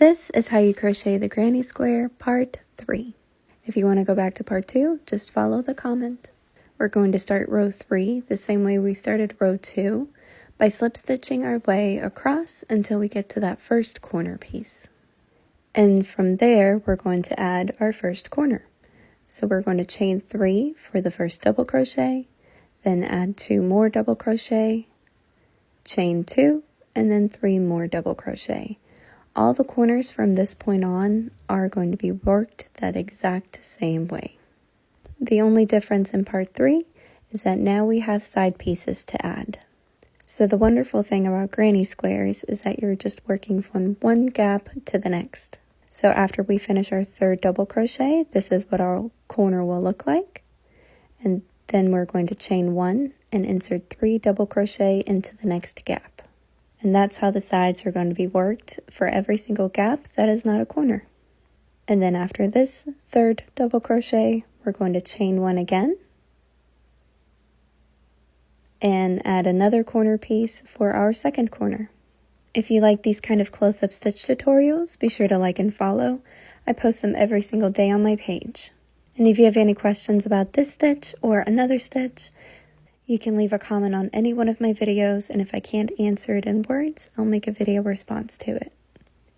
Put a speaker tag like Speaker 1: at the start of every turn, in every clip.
Speaker 1: This is how you crochet the granny square part 3. If you want to go back to part 2, just follow the comment. We're going to start row 3 the same way we started row 2 by slip stitching our way across until we get to that first corner piece. And from there, we're going to add our first corner. So we're going to chain 3 for the first double crochet, then add 2 more double crochet, chain 2, and then 3 more double crochet. All the corners from this point on are going to be worked that exact same way. The only difference in part 3 is that now we have side pieces to add. So the wonderful thing about granny squares is that you're just working from one gap to the next. So after we finish our third double crochet, this is what our corner will look like. And then we're going to chain 1 and insert 3 double crochet into the next gap. And that's how the sides are going to be worked for every single gap that is not a corner. And then after this third double crochet, we're going to chain 1 again and add another corner piece for our second corner. If you like these kind of close-up stitch tutorials, be sure to like and follow. I post them every single day on my page. And if you have any questions about this stitch or another stitch, you can leave a comment on any one of my videos, and if I can't answer it in words, I'll make a video response to it.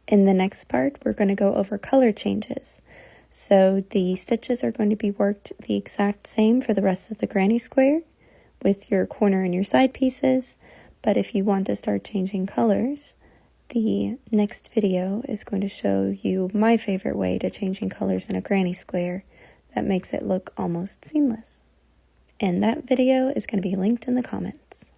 Speaker 1: In the next part, we're going to go over color changes. So the stitches are going to be worked the exact same for the rest of the granny square with your corner and your side pieces, but if you want to start changing colors, the next video is going to show you my favorite way to changing colors in a granny square that makes it look almost seamless. And that video is going to be linked in the comments.